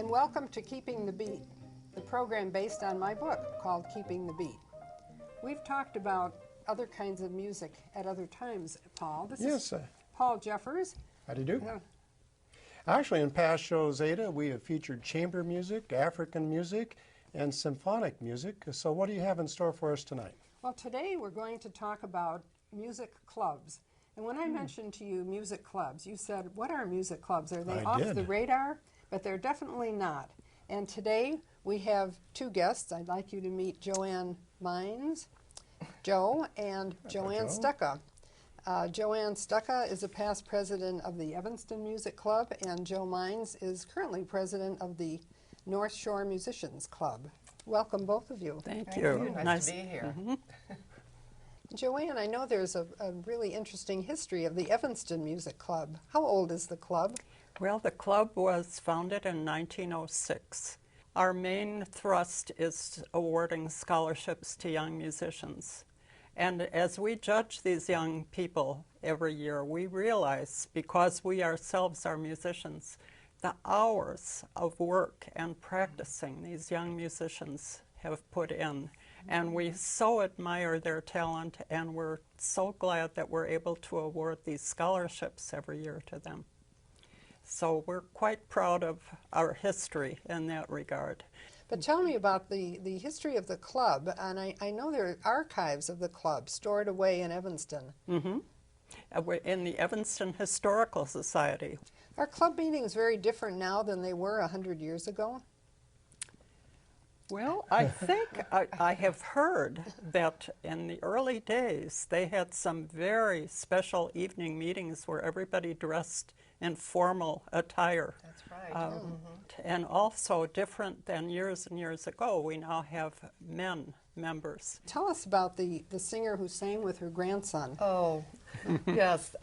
and welcome to Keeping the Beat, the program based on my book called Keeping the Beat. We've talked about other kinds of music at other times, Paul. This is Paul Jeffers. How do you do? Actually, in past shows, Ada, we have featured chamber music, African music, and symphonic music. So what do you have in store for us tonight? Well, today we're going to talk about music clubs. And when I mentioned to you music clubs, you said, what are music clubs? Are they off the radar? But they're definitely not. And today we have two guests. I'd like you to meet Joanne Mines, Joe, and Joanne Stucca. Joanne Stucca is a past president of the Evanston Music Club, and Joe Mines is currently president of the North Shore Musicians Club. Welcome, both of you. Thank you. Nice to be here. Joanne, I know there's a really interesting history of the Evanston Music Club. How old is the club? Well, the club was founded in 1906. Our main thrust is awarding scholarships to young musicians. And as we judge these young people every year, we realize, because we ourselves are musicians, the hours of work and practicing these young musicians have put in. And we so admire their talent, and we're so glad that we're able to award these scholarships every year to them. So we're quite proud of our history in that regard. But tell me about the history of the club, and I know there are archives of the club stored away in Evanston. We're in the Evanston Historical Society. Are club meetings very different now than they were 100 years ago? Well, I think I have heard that in the early days they had some very special evening meetings where everybody dressed in formal attire. That's right. And also different than years and years ago, we now have men members. Tell us about the singer who sang with her grandson. Oh, yes.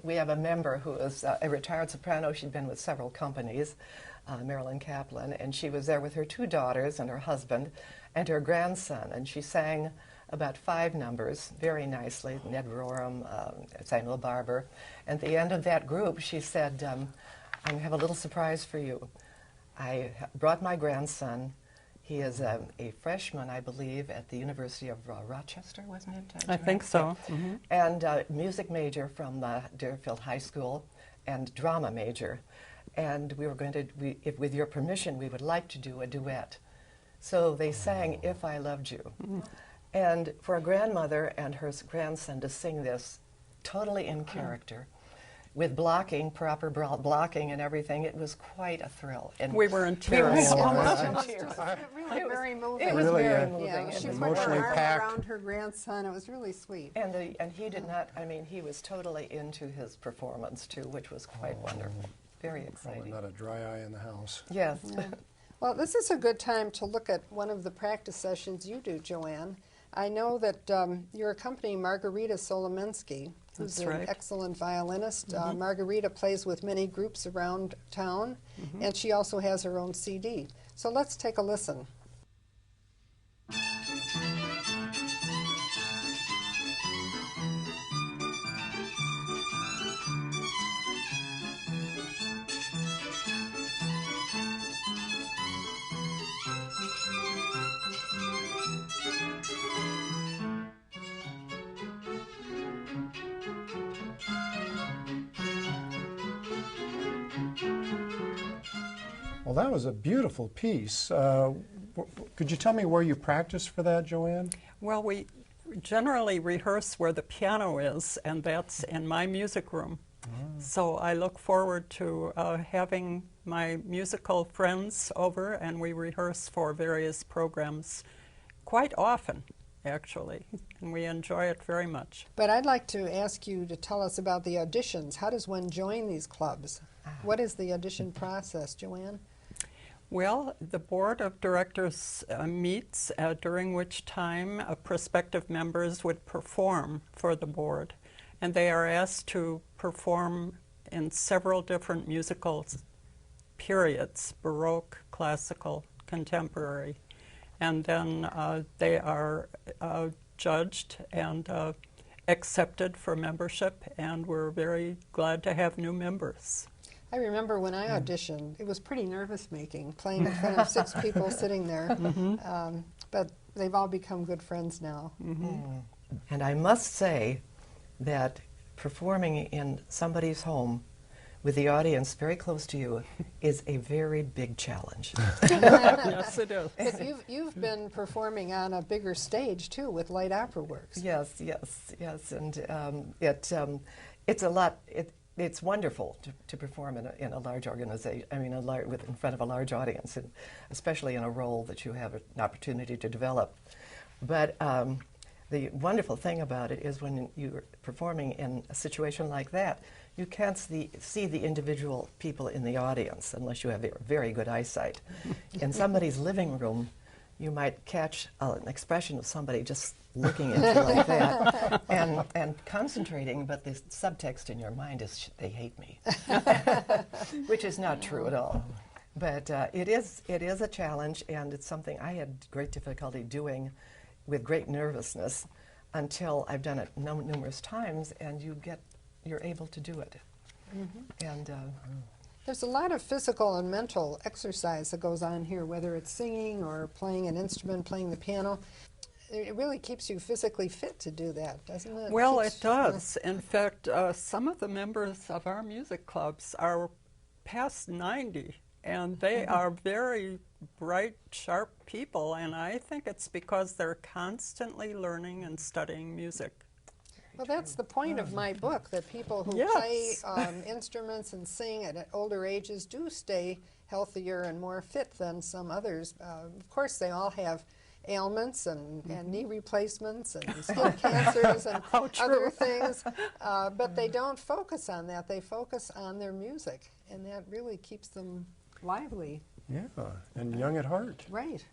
We have a member who is a retired soprano. She'd been with several companies, Marilyn Kaplan, and she was there with her two daughters and her husband and her grandson, and she sang about 5 numbers very nicely, Ned Rorem, Samuel Barber. And at the end of that group, she said, I have a little surprise for you. I brought my grandson. He is a freshman, I believe, at the University of Rochester, wasn't it? I think so. And music major from Deerfield High School and drama major. And we were going to, if with your permission, we would like to do a duet. So they sang If I Loved You. And for a grandmother and her grandson to sing this totally in character, with blocking, proper blocking and everything, it was quite a thrill. And we were in tears. It was really very moving. It was very moving. Yeah, she put emotionally her arm packed around her grandson. It was really sweet. And he did not, I mean, he was totally into his performance too, which was quite wonderful. Very exciting. Probably not a dry eye in the house. Yes. Yeah. Well, this is a good time to look at one of the practice sessions you do, Joanne. I know that you're accompanying Margarita Solomensky, who's an excellent violinist. Margarita plays with many groups around town, and she also has her own CD. So let's take a listen. Well, that was a beautiful piece. Could you tell me where you practiced for that, Joanne? Well, we generally rehearse where the piano is, and that's in my music room. So I look forward to having my musical friends over, and we rehearse for various programs quite often, actually, and we enjoy it very much. But I'd like to ask you to tell us about the auditions. How does one join these clubs? What is the audition process, Joanne? Well, the board of directors meets, during which time prospective members would perform for the board. And they are asked to perform in several different musical periods, Baroque, classical, contemporary. And then they are judged and accepted for membership, and we're very glad to have new members. I remember when I auditioned, it was pretty nervous-making, playing in front of 6 people sitting there. But they've all become good friends now. And I must say that performing in somebody's home with the audience very close to you is a very big challenge. Yes, it is. But you've been performing on a bigger stage, too, with Light Opera Works. Yes, and it's a lot. It's wonderful to perform in a large organization. I mean, in front of a large audience, and especially in a role that you have an opportunity to develop. But the wonderful thing about it is when you're performing in a situation like that, you can't see the individual people in the audience unless you have very good eyesight. In somebody's living room, you might catch an expression of somebody just looking at you like that and concentrating, but the subtext in your mind is, they hate me, which is not true at all. But it is a challenge, and it's something I had great difficulty doing with great nervousness until I've done it numerous times, and you're able to do it. And there's a lot of physical and mental exercise that goes on here, whether it's singing or playing an instrument, playing the piano. It really keeps you physically fit to do that, doesn't it? Well, it does. In fact, some of the members of our music clubs are past 90, and they are very bright, sharp people, and I think it's because they're constantly learning and studying music. Well, that's the point of my book, that people who play instruments and sing at older ages do stay healthier and more fit than some others. Of course, they all have ailments and knee replacements and skin cancers and other things, but they don't focus on that. They focus on their music, and that really keeps them lively. Yeah, and young at heart. Right.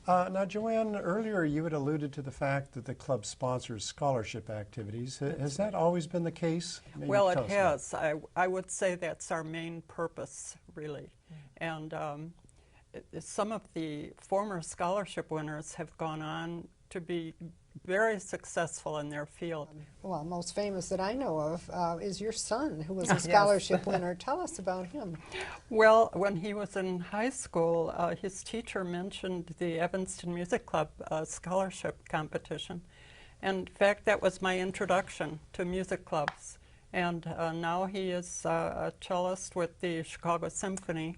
Now, Joanne, earlier you had alluded to the fact that the club sponsors scholarship activities. Has that always been the case? Maybe well, it has. I would say that's our main purpose, really. And some of the former scholarship winners have gone on to be very successful in their field. Well, most famous that I know of is your son, who was a scholarship winner. Tell us about him. Well, when he was in high school, his teacher mentioned the Evanston Music Club scholarship competition. And in fact, that was my introduction to music clubs. And now he is a cellist with the Chicago Symphony.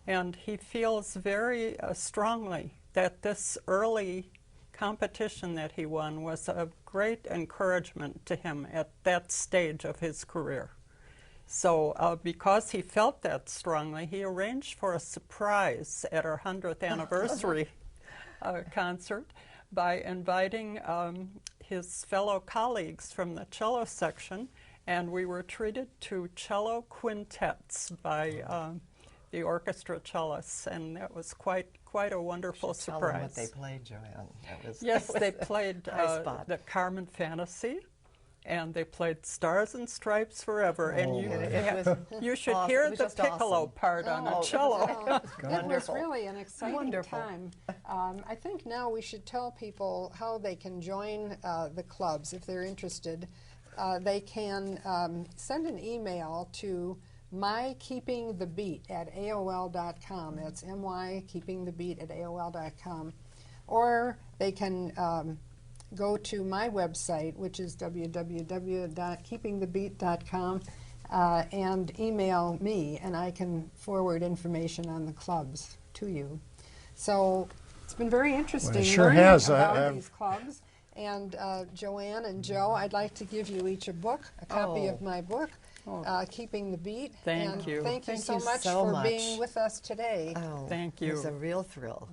And he feels very strongly that this early competition that he won was a great encouragement to him at that stage of his career. So because he felt that strongly, he arranged for a surprise at our 100th anniversary concert by inviting his fellow colleagues from the cello section, and we were treated to cello quintets by the orchestra cellists, and that was quite a wonderful surprise. Tell them what they played, Joanne. Yes, they played the Carmen Fantasy, and they played Stars and Stripes Forever, and you should hear the piccolo part on a cello. It was really an exciting time. I think now we should tell people how they can join the clubs if they're interested. They can send an email to mykeepingthebeat@aol.com. That's mykeepingthebeat@aol.com. Or they can go to my website, which is www.keepingthebeat.com, and email me, and I can forward information on the clubs to you. So it's been very interesting learning about these clubs. And Joanne and Joe, I'd like to give you each a book, a copy of my book, Keeping the Beat. Thank you. Thank you so much for being with us today. Oh, thank you. It was a real thrill.